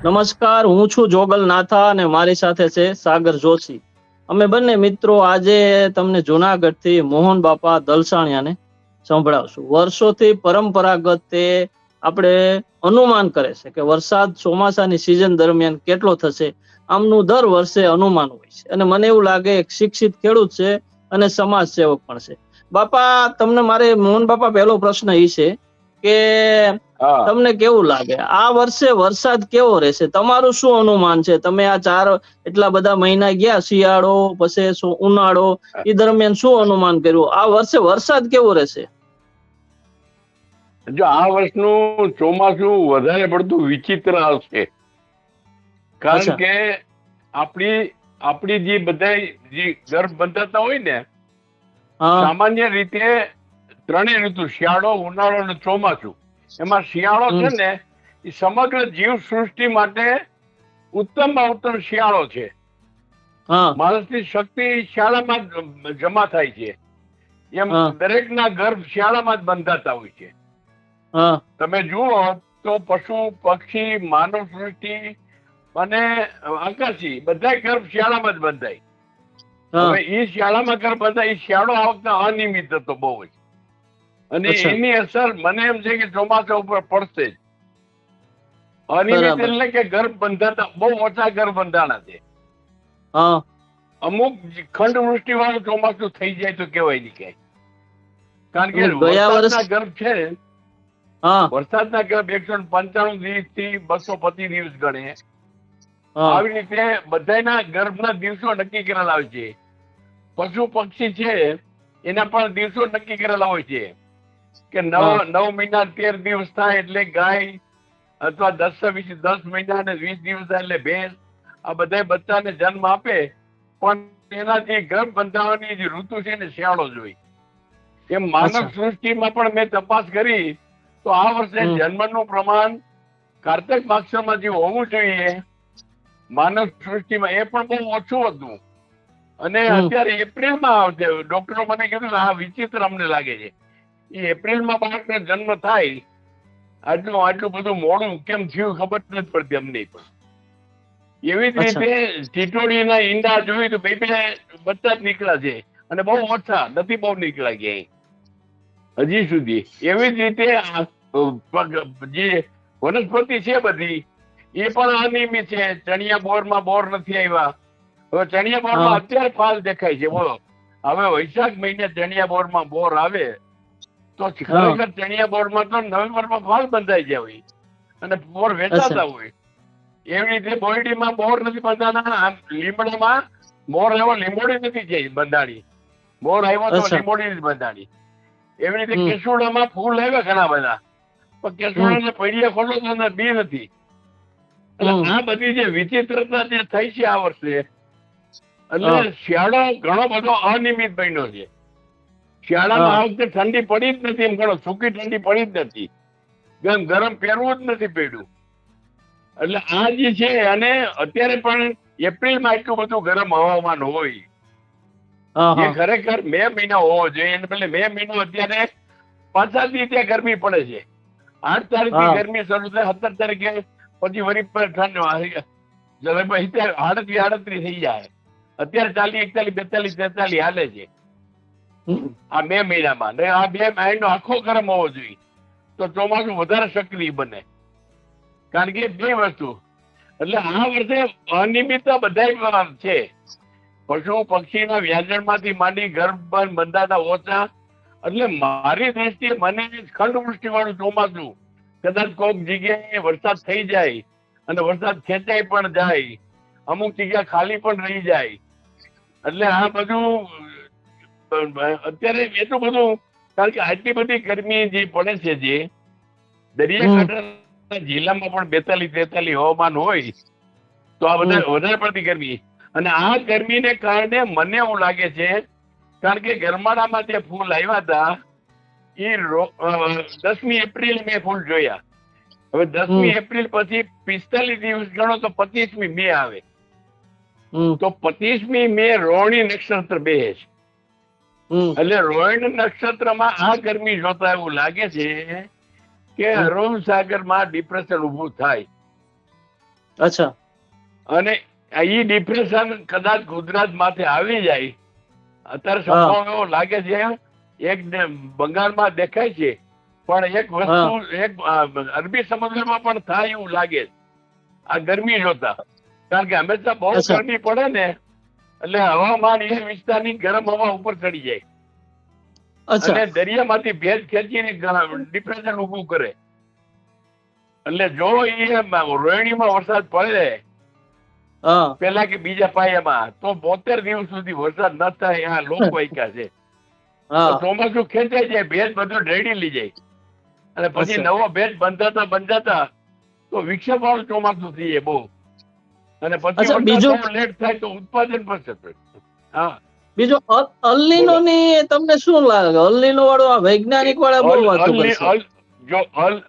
નમસ્કાર, હું છું જોગલ નાથા અને મારી સાથે છે સાગર જોશી. અમે બંને મિત્રો આજે તમને જુનાગઢથી મોહન બાપા દલસાણિયાને સંભળાવશું. વર્ષોથી પરંપરાગત તે આપણે અનુમાન કરે છે કે વરસાદ ચોમાસાની સિઝન દરમિયાન કેટલો થશે. આમનું દર વર્ષે અનુમાન હોય છે અને મને એવું લાગે એક શિક્ષિત ખેડૂત છે અને સમાજ સેવક પણ છે. બાપા, તમને મારે મોહન બાપા પહેલો પ્રશ્ન એ છે કે તમને કેવું લાગે આ વર્ષે વરસાદ કેવો રહેશે? તમારું શું અનુમાન છે? તમે આ એટલા બધા મહિના ગયા, શિયાળો પછી ઉનાળો, એ દરમિયાન શું અનુમાન કર્યું? આ વર્ષે વરસાદ કેવો રહેશે? જો આ વર્ષનું ચોમાસું વધારે પડતું વિચિત્ર આવશે, કારણ કે આપણી જે બધા જે ગર્ભ બંધાતા હોય ને, સામાન્ય રીતે ત્રણેય ઋતુ, શિયાળો, ઉનાળો અને ચોમાસું, એમાં શિયાળો છે ને એ સમગ્ર જીવ સૃષ્ટિ માટે ઉત્તમમાં ઉત્તમ શિયાળો છે. માણસની શક્તિ શિયાળામાં જમા થાય છે. એમ દરેકના ગર્ભ શિયાળામાં જ બંધાતા હોય છે. તમે જુઓ તો પશુ, પક્ષી, માનવ સૃષ્ટિ અને આકાશી બધા ગર્ભ શિયાળામાં જ બંધાય. હવે એ શિયાળામાં ગર્ભ બંધાય, એ શિયાળો આ વખતે અનિયમિત હતો બહુ જ, અને એની અસર મને એમ છે કે ચોમાસા ઉપર પડશે જ. અનિયમિત એટલે કે ગર્ભ બંધાતા બહુ ઓછા ગર્ભ બંધાણા છે. અમુક ખંડવૃષ્ટિ વાળું ચોમાસું થઈ જાય તો કેવાય નહીં કઈ, કારણ કે વરસાદના ગર્ભ છે, વરસાદના ગર્ભ 195 દિવસ થી 225 દિવસ ગણે. આવી રીતે બધાના ગર્ભના દિવસો નક્કી કરેલા હોય છે. પશુ પક્ષી છે એના પણ દિવસો નક્કી કરેલા હોય છે કે 9 મહિના 13 દિવસ થાય એટલે ગાય, અથવા 10 મહિના અને 20 દિવસ થાય એટલે ભેંસ. આ બધા બચ્ચાને જન્મ આપે, પણ એના જે ગર્ભ બંધાવવાની જે ઋતુ છે ને શિયાળો જ હોય. એમ માનવ સૃષ્ટિમાં પણ મેં તપાસ કરી તો આ વર્ષે જન્મનું પ્રમાણ કાર્તક માસમાં જે હોવું જોઈએ માનવ સૃષ્ટિમાં, એ પણ બહુ ઓછું હતું. અને અત્યારે એપ્રિલમાં ડોક્ટરો મને કીધું આ વિચિત્ર અમને લાગે છે, એ એપ્રિલમાં બાળકનો જન્મ થાય, આટલું બધું મોડું કેમ થયું ખબર નથી પડતી અમને પણ. એવી જ રીતે ટીટોડીના ઈંડા જોયું તો બે બચ્ચા જ નીકળ્યા છે, અને બહુ ઓછા નથી, બહુ નીકળ્યા ગયા હજી સુધી. એવી જ રીતે જે વનસ્પતિ છે બધી એ પણ અનિયમિત છે. ચણિયા બોરમાં બોર નથી આવ્યા. હવે ચણિયા બોરમાં અત્યારે ફાલ દેખાય છે, બોલો. હવે વૈશાખ મહિને ચણિયા બોરમાં બોર આવે તો ખરેખર ચણિયા બોરમાં તો નવેમ્બરમાં ફાલ બંધાઈ જાય હોય અને બોર વેચાતા હોય. એવી રીતે બોરડીમાં બોર નથી બંધાણા, લીમડામાં બોર આવ્યો, લીંબોડી નથી જઈ બંધાણી. બોર આવ્યો તો લીંબોડી નથી બંધાણી. એવી રીતે કેસુડામાં ફૂલ આવ્યા ઘણા બધા, પણ કેસુડાને પૈડિયા ખોલો તો અંદર બી નથી. એટલે આ બધી જે વિચિત્રતા જે થઈ છે આ વર્ષે, એટલે શિયાળો ઘણો બધો અનિયમિત બન્યો છે. શિયાળામાં આ વખતે ઠંડી પડી જ નથી, એમ ઘણો સૂકી ઠંડી પડી જ નથી, ગરમ પહેરવું જ નથી પડ્યું. એટલે આ જે છે, અને અત્યારે પણ એપ્રિલમાં એટલું બધું ગરમ હવામાન હોય જે ખરેખર મે મહિના હોવો જોઈએ, એને બદલે મે મહિનો અત્યારે 5-7 દી ત્યાં ગરમી પડે છે. 8 તારીખથી ગરમી શરૂ થાય, 17 તારીખે પછી વળી ઠંડ 38 થઈ જાય. અત્યારે 40, 41, 42, 43 હાલે છે આ મે મહિનામાં. આ 2 મહિનો આખો ગરમ હોવો જોઈએ તો ચોમાસું વધારે સક્રિય બને, કારણ કે 2 વસ્તુ. એટલે આ વર્ષે અનિયમિતતા બધા છે. પશુ પક્ષીના વ્યાજણમાંથી માંડી ગર્ભ બંધાતા ઓછા. એટલે મારી દ્રષ્ટિએ મને ખંડવૃષ્ટિ વાળું ચોમાસું, કદાચ કોઈક જગ્યાએ વરસાદ થઈ જાય અને વરસાદ ખેંચાઈ પણ જાય, અમુક જગ્યા ખાલી પણ રહી જાય. એટલે આ બધું અત્યારે એટલું બધું, કારણ કે આટલી બધી ગરમી જે પડે છે, જે દરિયાકાંઠાના જિલ્લામાં પણ 42-43 હવામાન હોય તો આ બધા વધારે પડતી ગરમી. અને આ ગરમીને કારણે મને એવું લાગે છે, કારણ કે ગરમાળામાં જે ફૂલ આવ્યા હતા એ 10મી એપ્રિલે મેં ફૂલ જોયા. હવે 10મી એપ્રિલ પછી 45 દિવસ ગણો તો 25મી મે આવે, તો 25મી મે રોહિણી નક્ષત્ર બેસે છે. એટલે રોહિણી નક્ષત્રમાં આ ગરમી જોતા એવું લાગે છે કે અરબ સાગરમાં ડિપ્રેશન ઉભું થાય. અચ્છા. અને ઈ ડિપ્રેશન કદાચ ગુજરાત માથે આવી જાય, અત્યારે સંભવ એવો લાગે છે, એક બંગાળમાં દેખાય છે, પણ એક વસ્તુ એક અરબી સમુદ્રમાં પણ થાય એવું લાગે છે આ ગરમી જોતા. કારણ કે હંમેશા બહુ ગરમી પડે ને એટલે હવામાન એ વિસ્તારની ગરમ હવા ઉપર ચડી જાય અને દરિયામાંથી ભેજ ખેંચીને ડિપ્રેશન ઉભું કરે. એટલે જો એ રોહિણીમાં વરસાદ પડે પેલા કે બીજા પાયામાં, તો 72 દિવસ સુધી વરસાદ ન થાય આ લોક વાયકા છે. ચોમાસું ખેંચાઈ જાય, ભેજ બધો રેડી લઈ જાય અને પછી નવો ભેજ બંધાતા તો વિક્ષેપ વાળું ચોમાસું થઈ જાય બહુ, અને પછી બીજું લેટ થાય તો ઉત્પાદન પણ થશે. હા, બીજો અલ નીનો ની તમને શું લાગે? અલ નીનો વાળો આ વૈજ્ઞાનિક વાળા બહુ વાતો કરશે. જો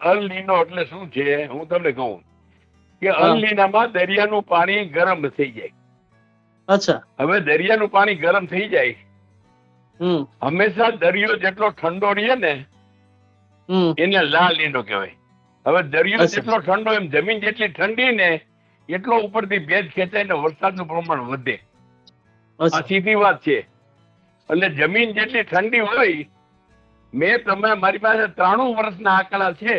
અલ નીનો એટલે શું છે હું તમને કહું કે અલ નીનામાં દરિયાનું પાણી ગરમ થઈ જાય. અચ્છા. હવે દરિયાનું પાણી ગરમ થઈ જાય, હંમેશા દરિયો જેટલો ઠંડો રહે ને એને લાલ નીનો કહેવાય. હવે દરિયો જેટલો ઠંડો એમ જમીન જેટલી ઠંડી ને એટલો ઉપરથી ભેજ ખેંચાય ને વરસાદનું પ્રમાણ વધે. આ સીધી વાત છે. એટલે જમીન જેટલી ઠંડી હોય, મારી પાસે 93 વર્ષના આંકડા છે,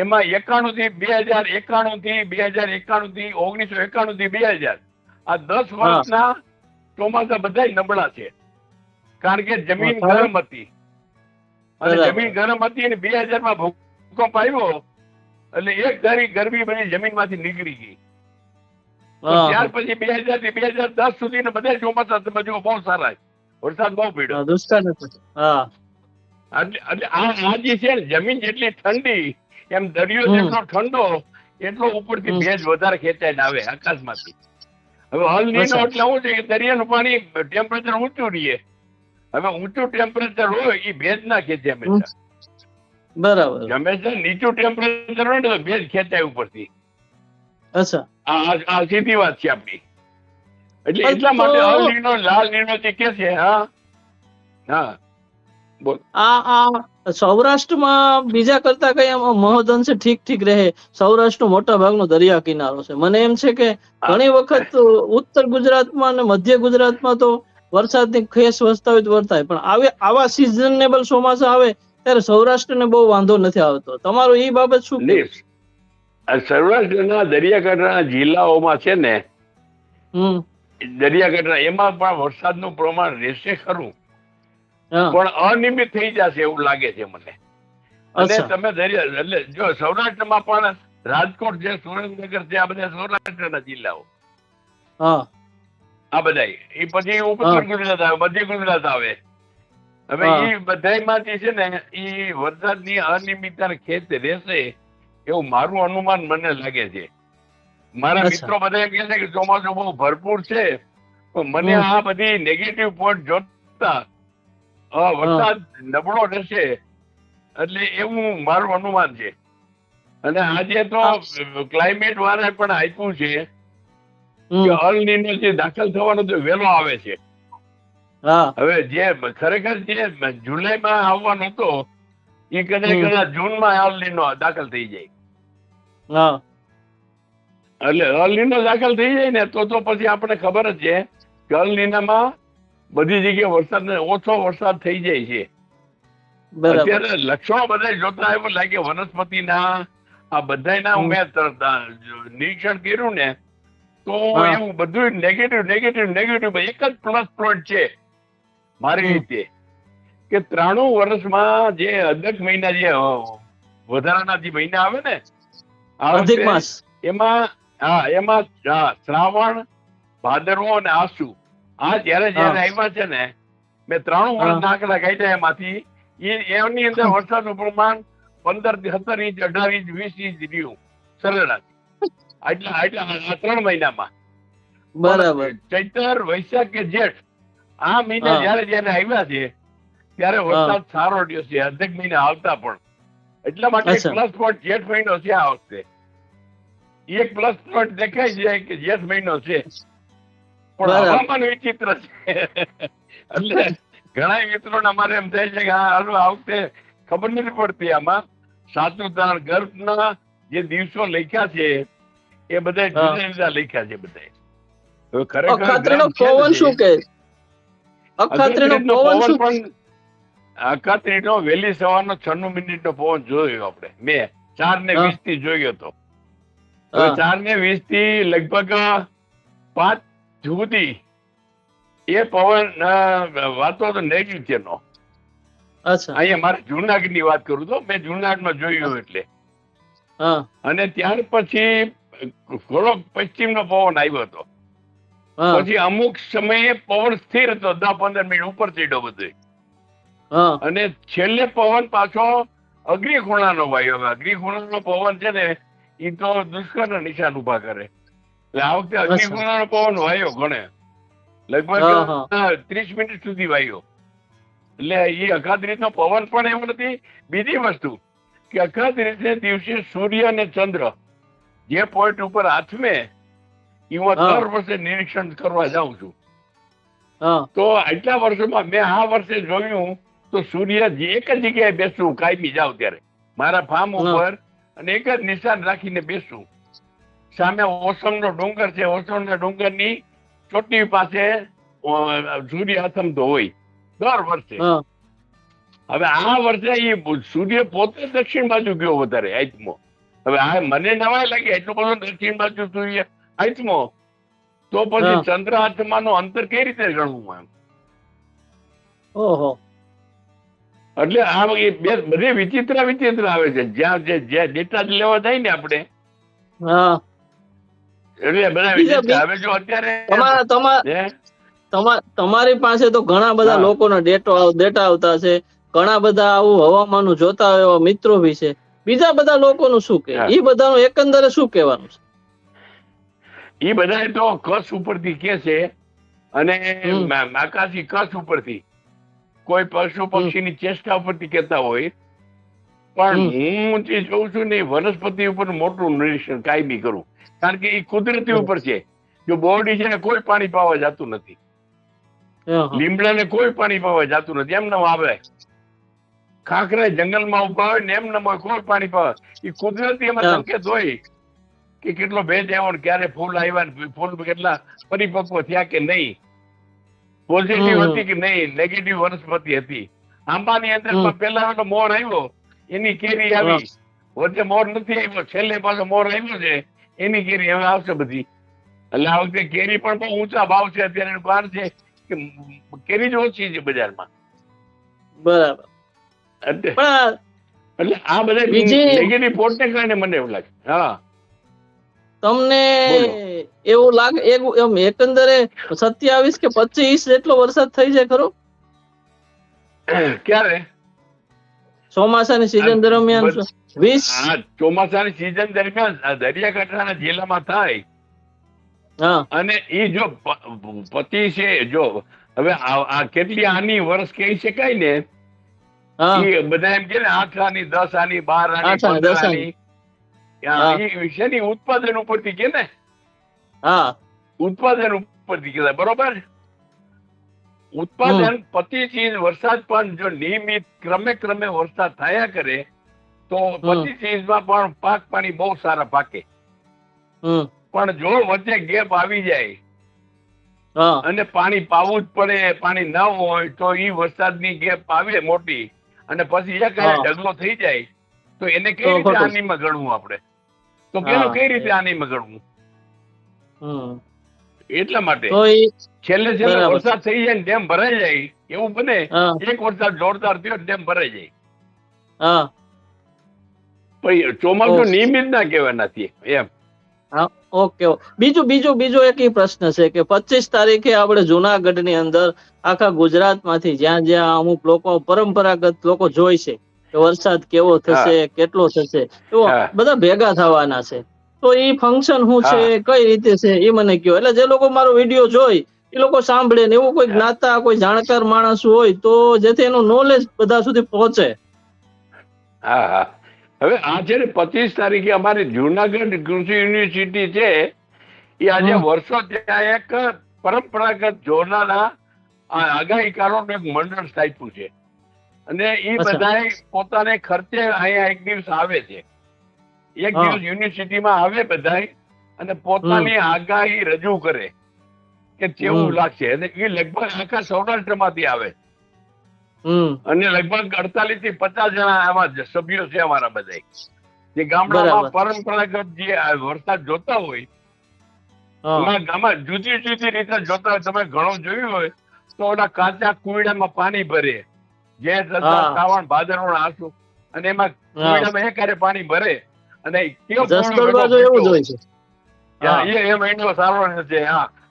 એમાં 91 થી 2091 થી 2091 થી 1991 થી 2000 આ 10 વર્ષના ચોમાસા બધા નબળા છે. કારણ કે જમીન ગરમ હતી, અને જમીન ગરમ હતી અને 2000 માં ભૂકંપ આવ્યો એટલે એક ધારી ગરમી બની જમીન માંથી નીકળી ગઈ. ત્યાર પછી 2000 થી 2010 સુધી બધા ચોમાસા તમે જુઓ બહુ સારા, વરસાદ બહુ પડ્યો. એટલે આ જે છે જમીન જેટલી ઠંડી એમ દરિયો જેટલો ઠંડો એટલો ઉપરથી ભેજ વધારે ખેંચાઈને આવે આકાશમાંથી. હવે અલ નીનો એટલે શું છે કે દરિયાનું પાણી ટેમ્પરેચર ઊંચું રહીએ. હવે ઊંચું ટેમ્પરેચર હોય એ ભેજ ના ખેંચે હંમેશા. બરાબર. હંમેશા નીચું ટેમ્પરેચર હોય ને તો ભેજ ખેંચાય ઉપરથી. અચ્છા. આ સીધી વાત છે આપણી. એટલે એટલા માટે અલ નીનો લાલ નીનો જે કે છે. હા બોલ. આ સૌરાષ્ટ્રમાં બીજા કરતા કઈ મહદઅંશે ઠીક રહે. સૌરાષ્ટ્રનો મોટા ભાગનો દરિયા કિનારો છે. મને એમ છે કે ઘણી વખત ઉત્તર ગુજરાતમાં અને મધ્ય ગુજરાતમાં તો વરસાદની ખેસ વર્તાય, પણ આવા સિઝનેબલ ચોમાસા આવે ત્યારે સૌરાષ્ટ્રને બહુ વાંધો નથી આવતો. તમારું એ બાબત શું કહેવું છે? સૌરાષ્ટ્રના દરિયાકાંઠાના જિલ્લાઓમાં છે ને, દરિયાકાંઠા એમાં પણ વરસાદનું પ્રમાણ રહેશે ખરું, પણ અનિયમિત થઈ જશે એવું લાગે છે મને. અને તમે દરિયા એટલે જો સૌરાષ્ટ્રમાં પણ રાજકોટ છે, સુરેન્દ્રનગર છે, આ બધા સૌરાષ્ટ્રના જિલ્લાઓ. આ બધા એ પછી ઉત્તર ગુજરાત આવે, મધ્ય ગુજરાત આવે. હવે એ બધામાંથી છે ને એ વરસાદની અનિયમિતતા ખેત રહેશે એવું મારું અનુમાન મને લાગે છે. મારા મિત્રો બધા કહે છે કે ચોમાસું બહુ ભરપૂર છે, પણ મને આ બધી નેગેટિવ પોઈન્ટ જોતા વરસાદ નબળો રહેશે એટલે એવું મારું અનુમાન છે. અને આજે તો ક્લાઇમેટ વાળા પણ આપ્યું છે કે અલ નીનો જે દાખલ થવાનો તો વહેલો આવે છે. હવે જે ખરેખર જે જુલાઈમાં આવવાનો હતો એ કદાચ જૂનમાં અલ નીનો દાખલ થઈ જાય. એટલે અલ નીનો દાખલ થઈ જાય ને તો પછી આપણે ખબર જ છે કે અલ નીનામાં બધી જગ્યાએ વરસાદ ઓછો વરસાદ થઈ જાય છે. અત્યારે લક્ષણો બધા જોતા એવું લાગે વનસ્પતિના આ બધાના મેં નિરીક્ષણ કર્યું ને તો એવું બધું નેગેટિવ એક જ પ્લસ પોઈન્ટ છે મારી રીતે કે 93 વર્ષમાં જે અદક મહિના જે વધારાના જે મહિના આવે ને એમાં શ્રાવણ, ભાદરવો અને આસુ આ જયારે આવ્યા છે ને મેં 93 વર્ષના આંકડા કાઢ્યા એમાંથી એની અંદર વરસાદનું પ્રમાણ 15 થી 17 ઇંચ 18 ઇંચ 20 ઇંચ રહ્યું સરેરાશ આટલા 3 મહિનામાં. બરાબર. ચૈતર, વૈશાખ કે જેઠ આ મહિના જયારે આવ્યા છે ત્યારે વરસાદ સારો રહ્યો છે અડધેક મહિના આવતા પણ. એટલા માટે પ્લસ પોઈન્ટ જેઠ મહિનો છે આ વખતે. એક પ્લસ પોઈન્ટ દેખાય જાય કે જેઠ મહિનો છે, પણ હવામાન વિચિત્ર છે. એટલે ઘણા મિત્રોને અમારે એમ થાય છે કે આ વખતે ખબર નથી પડતી આમાં. સાચું તારણ ગર્ભના જે દિવસો લખ્યા છે એ બધા જુદા જુદા લખ્યા છે બધા. હવે ખરેખર અખાત્રીનો ગ્રંથ છે પવન ને શું કે? અખાત્રીનો પવન શું? પણ અખાત્રીનો વહેલી સવારનો 96 મિનિટનો પવન જોયો આપણે. મેં 4:20 થી જોયો હતો. હવે 4:20 થી લગભગ 5 સુધી એ પવન વાતો તો નેગેટિવનો. અહીંયા મારે જુનાગઢ ની વાત કરું તો મેં જુનાગઢમાં જોયું એટલે. અને ત્યાર પછી ઘણો પશ્ચિમનો પવન આવ્યો હતો. પછી અમુક સમયે પવન સ્થિર હતો, 10-15 મિનિટ ઉપર ચડ્યો બધો. અને છેલ્લે પવન પાછો અગ્નિખૂણાનો વાયો. અગ્નિખૂણાનો પવન છે ને એ તો દુષ્કરના નિશાન ઉભા કરે. એટલે આ વખતે અગ્નિખૂણાનો પવન વાયો ઘણે, લગભગ 30 મિનિટ સુધી વાયો. એટલે એ અખાત્રીજનો પવન પણ એવો નથી. બીજી વસ્તુ કે અખાત્રીજને દિવસે સૂર્ય અને ચંદ્ર જે પોઈન્ટ ઉપર આથમે એ હું દર વર્ષે નિરીક્ષણ કરવા જાઉં છું. તો આટલા વર્ષોમાં મેં આ વર્ષે જોયું તો સૂર્ય એક જ જગ્યાએ બેસવું કાયમી જાઉં ત્યારે મારા ફાર્મ ઉપર, અને એક જ નિશાન રાખીને બેસવું. સામે ઓસમનો ડુંગર છે, ઓસમના ડુંગરની ચોટી પાસે સૂર્ય આથમતો હોય દર વર્ષે. હવે આ વર્ષે એ સૂર્ય પોતે દક્ષિણ બાજુ ગયો વધારે આત્મો. હવે આ મને નવાય લાગે એટલું બધું દક્ષિણ બાજુ સૂર્ય આત્મો, તો પછી ચંદ્ર આત્માનો અંતર કઈ રીતે ગણવું એમ? એટલે આ બધી વિચિત્ર આવે છે. જ્યાં જે ડેટા લેવા થાય ને આપણે, એટલે બધા વિચિત્ર. હવે જો અત્યારે તમારી પાસે તો ઘણા બધા લોકોના ડેટા આવતા છે, ઘણા બધા આવું હવામાન જોતા હોય એવા મિત્રો બી છે. બીજા બધા લોકોનું શું કે? એ બધાનું એકંદરે શું કહેવાનું છે? એ બધા તો કચ્છ ઉપરથી કે છે, અને આકાશી કચ્છ ઉપરથી કોઈ પશુ પક્ષીની ચેષ્ટા ઉપરથી કેતા હોય. પણ હું જે જોઉં છું ને વનસ્પતિ ઉપર મોટું નિરીક્ષણ કાયમી કરું, કારણ કે એ કુદરતી ઉપર છે. જો બોરડી છે ને કોઈ પાણી પાવા જતું નથી, લીમડાને કોઈ પાણી પાવા જતું નથી, એમને આવે. ખાખરા જંગલમાં ઉભા હોય ને એમને કોઈ પાણી પાવા, એ કુદરતી એમાં સંકેત હોય કે કેટલો ભેજ આવ્યો ને ક્યારે ફૂલ આવ્યા, ફૂલ કેટલા પરિપક્વ થયા કે નહીં, પોઝિટિવ હતી કે નહીં, નેગેટિવ વનસ્પતિ હતી. આંબાની અંદર પેલા મોર આવ્યો એની કેરી આવી, વચ્ચે મોર નથી આવ્યો, છેલ્લે પાછો મોર આવ્યો છે એની કેરી હવે આવશે બધી. એટલે આ વખતે કેરી પણ બહુ ઊંચા ભાવ છે અત્યારે, કારણ છે કે કેરી જ ઓછી છે બજારમાં. બરાબર. એટલે આ બધા નેગેટિવ પોર્ટને કારણે મને એવું લાગે. તમને એવું લાગે એમ એકંદરે 27 કે 25 જેટલો વરસાદ થઈ જાય ખરો? ક્યારે? ચોમાસાની સિઝન દરમિયાન 20? ચોમાસાની સિઝન દરમિયાન દરિયાકાંઠાના જિલ્લામાં થાય. અને એ જો 25 છે, જો હવે આ કેટલી આની વર્ષ કહી શકાય ને, એ બધા એમ કે 8 આની 10 આની 12 આની 15 આની વિશેની ઉત્પાદન ઉપરથી કે ને, ઉત્પાદન ઉપરથી કહેવાય. બરોબર. ઉત્પાદન 25 ઇંચ વરસાદ પણ જો નિયમિત ક્રમે વરસાદ થયા કરે તો 25 ઇંચમાં પણ પાક પાણી બહુ સારા પાકે. પણ જો વચ્ચે ગેપ આવી જાય અને પાણી પાવું જ પડે, પાણી ન હોય તો એ વરસાદની ગેપ આવે મોટી, અને પછી એક ઢગલો થઈ જાય તો એને કઈ રીતે હાનિમાં ગણવું આપણે? તો પેલું કઈ રીતે હાનિમાં ગણવું? એટલા માટે છેલ્લે વરસાદ થઈ જાય ડેમ ભરાઈ જાય એવું બને. એક વરસાદ જોરદાર થયો ડેમ ભરાઈ જાય, પછી ચોમાસું નિયમિત ના કહેવાય નથી એમ. ઓકે. બીજો એક પ્રશ્ન છે કે 25 તારીખે આપણે જુનાગઢ ની અંદર આખા ગુજરાત માંથી જ્યાં અમુક લોકો પરંપરાગત લોકો જોઈ છે કે વરસાદ કેવો થશે, કેટલો થશે, તો બધા ભેગા થવાના છે. તો એ ફંક્શન શું છે, કઈ રીતે છે, એ મને કહો. એટલે જે લોકો મારો વિડીયો જોઈ એ લોકો સાંભળે ને એવું કોઈ જ્ઞાતા કોઈ જાણકાર માણસ હોય તો જેથી એનું નોલેજ બધા સુધી પહોંચે. હવે આ છે ને 25 તારીખે અમારી જુનાગઢ કૃષિ યુનિવર્સિટી છે, એ આજે વર્ષો ત્યાં એક પરંપરાગત જોનારા આગાહીકારોનું એક મંડળ સ્થાપ્યું છે, અને એ બધા પોતાને ખર્ચે અહીંયા એક દિવસ આવે છે. એક દિવસ યુનિવર્સિટીમાં આવે બધા, અને પોતાની આગાહી રજૂ કરે કે કેવું લાગશે, અને એ લગભગ આખા સૌરાષ્ટ્રમાંથી આવે, અને લગભગ 48 થી 50 જણા આવા સભ્યો છે અમારા બધા, જે ગામડામાં પરંપરાગત જે વરસાદ જોતા હોય ગામમાં જુદી જુદી રીતે જોતા હોય. તમે ઘણું જોયું હોય તો ઓલા કાચા કુયડામાં પાણી ભરે, જે શ્રાવણ ભાદરવો આંસુ, અને એમાં કુયડામાં એક હારે પાણી ભરે, અને એ મહિનો સારો છે.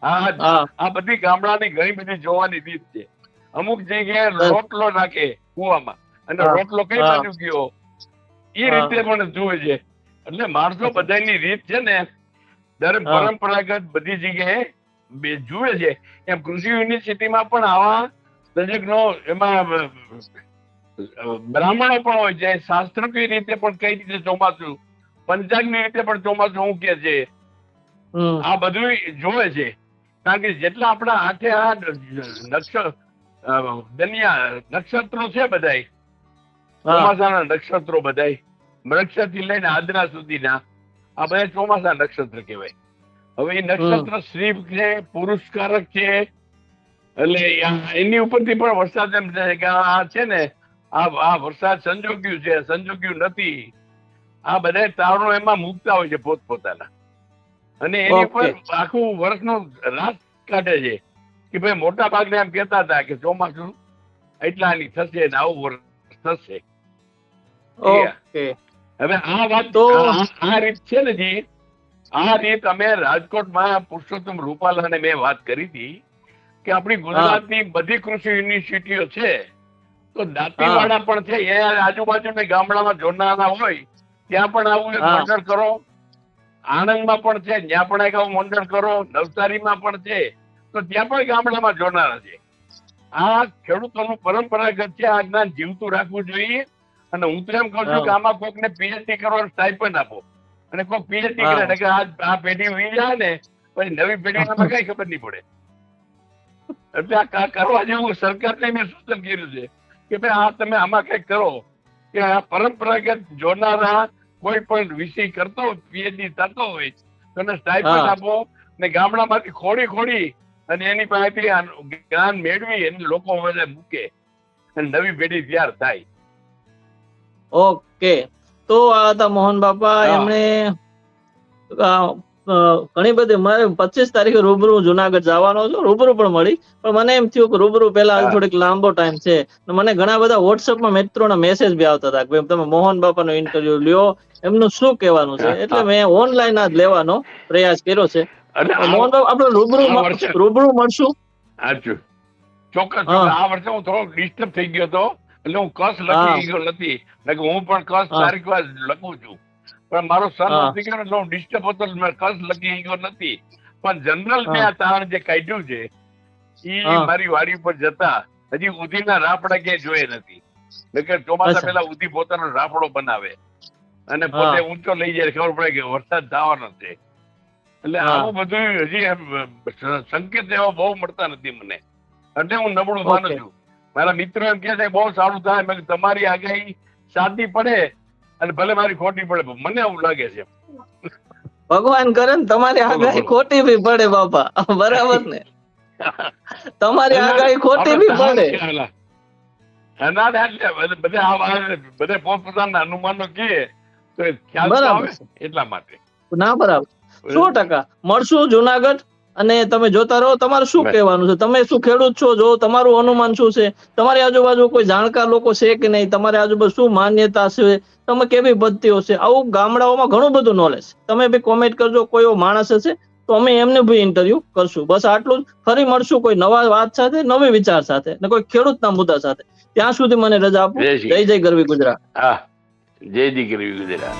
આ બધી ગામડાની ઘણી બધી જોવાની રીત છે. અમુક જગ્યાએ રોટલો નાખે કુવામાં, અને રોટલો કઈ બાજુ ગયો એ રીતે પણ જુએ છે. એટલે માણસો બધાની રીત છે ને દરેક પરંપરાગત બધી જગ્યાએ જુએ છે. એમ કૃષિ યુનિવર્સિટીમાં પણ આવા તજજ્ઞો, એમાં બ્રાહ્મણો પણ હોય છે, શાસ્ત્રોકીય રીતે પણ કઈ રીતે ચોમાસું, પંચાંગની રીતે પણ ચોમાસું શું કે છે, આ બધું જોવે છે. કારણ કે જેટલા આપણા હાથે આ નક્ષત્રો છે બધા, ચોમાસાના નક્ષત્રો બધા, મૃગશિરા થી લઈને આદરા સુધીના આ બધા ચોમાસા નક્ષત્ર કહેવાય. હવે એ નક્ષત્ર શ્રી છે, પુરુષકારક છે, એટલે એની ઉપરથી પણ વરસાદ એમ છે કે આ છે ને આ વરસાદ સંજોગ્યું છે, સંજોગ્યું નથી, આ બધા તારણો એમાં મૂકતા હોય છે પોતપોતાના, અને એની પર આખું વર્ષનું રાત કાઢે છે કે ભાઈ મોટા ભાગને એમ કેતા હતા કે ચોમાસું એટલાની થશે ને આવું વર્ષ થશે. હવે આ વાત તો આ રીત છે ને જી, આ રીત અમે રાજકોટમાં પુરુષોત્તમ રૂપાલાને મેં વાત કરી હતી કે આપણી ગુજરાતની બધી કૃષિ યુનિવર્સિટીઓ છે, તો દાંતીવાડા પણ છે, એ આજુબાજુના ગામડામાં જોનારા હોય ત્યાં પણ આવું એક મંડળ કરો, આણંદમાં પણ છે ત્યાં પણ એક આવું મંડળ કરો, નવસારીમાં પણ છે, તો ત્યાં પણ ગામડામાં જોનારા છે. આ ખેડૂતોનું પરંપરાગત છે, આ જ્ઞાન જીવતું રાખવું જોઈએ. અને હું તો એમ કહું છું કે આમાં કોઈકને પીએચડી કરવાનું સ્ટાઇપન્ડ આપો, અને કોઈ પીએચડી કરે કે આ પેઢી વી જાય ને પછી નવી પેઢીમાં કઈ ખબર નહીં પડે. એટલે આ કરવા જેવું સરકારને મેં સૂચન કર્યું છે કે ભાઈ આ તમે આમાં કઈક કરો, કે આ પરંપરાગત જોનારા કોઈ પણ વિષય કરતો હોય, પીએચડી થતો હોય તો એને સ્ટાઇપન્ડ આપો, ને ગામડામાંથી ખોડી અને એની પાસેથી જ્ઞાન મેળવી અને લોકો મૂકે અને નવી પેઢી તૈયાર થાય. ઓકે, તો આ હતા મોહન બાપા. એમણે ઘણી બધી, મારે 25 તારીખે રૂબરૂ જુનાગઢ જવાનો છું, રૂબરૂ પણ મળી, પણ મને એમ થયું કે રૂબરૂ પેલા થોડીક લાંબો ટાઈમ છે. મને ઘણા બધા વોટ્સઅપમાં મિત્રોના મેસેજ બી આવતા હતા કે તમે મોહન બાપાનો ઇન્ટરવ્યુ લ્યો, એમનું શું કહેવાનું છે, એટલે મેં ઓનલાઈન જ લેવાનો પ્રયાસ કર્યો છે. મોહન બાપા આપણે રૂબરૂ મળશું. સાચું, ચોક્કસ. આ વર્ષે હું થોડો ડિસ્ટર્બ થઈ ગયો હતો, એટલે હું કસ લખી ગયો નથી, હું પણ કસ તારીખ લખું છું, પણ મારો સન નથી ગયો એટલે હું ડિસ્ટર્બ હતો, કસ લખી ગયો નથી. પણ જનરલ મેં આ તારણ જે કાઢ્યું છે એ મારી વાડી ઉપર જતા હજી ઉધીના રાફડા ક્યાંય જોયે નથી. ચોમાસા પેલા ઉધી પોતાનો રાફડો બનાવે અને પોતે ઊંચો લઈ જાય, ખબર પડે કે વરસાદ થવાનો છે. એટલે આવું બધું હજી સંકેત એવા બહુ મળતા નથી મને, એટલે હું નબળું માનું છું. મારા મિત્રો એમ કે છે બહુ સારું થાય, મેં તમારી આગાહી સાચી પડે અને ભલે મારી ખોટી પડે, મને એવું લાગે છે. ભગવાન કરે ને તમારી આગાહી ખોટી બી પડે બાપા, બરાબર ને? તમારી આગાહી ખોટી બી પડે, બધા પોતપોતાના અનુમાનો કહે તો ખ્યાલ આવે એટલા માટે. ના, બરાબર, 100%. મળશું જુનાગઢ, અને તમે જોતા રહો. તમારે શું કહેવાનું છે? તમે શું ખેડૂત છો? જો તમારું અનુમાન શું છે? તમારી આજુબાજુ કોઈ જાણકાર લોકો છે કે નહીં? તમારી આજુબાજુ શું માન્યતા છે? તમે કેવી પદ્ધતિઓ છે? આવું ગામડાઓમાં ઘણું બધું નોલેજ. તમે બી કોમેન્ટ કરજો, કોઈ એવો માણસ હશે તો અમે એમને બી ઇન્ટરવ્યુ કરશું. બસ આટલું જ. ફરી મળશું કોઈ નવા વાત સાથે, નવી વિચાર સાથે, ને કોઈ ખેડૂતના મુદ્દા સાથે. ત્યાં સુધી મને રજા આપો. જય જય ગરવી ગુજરાત. હા, જય જય ગરવી ગુજરાત.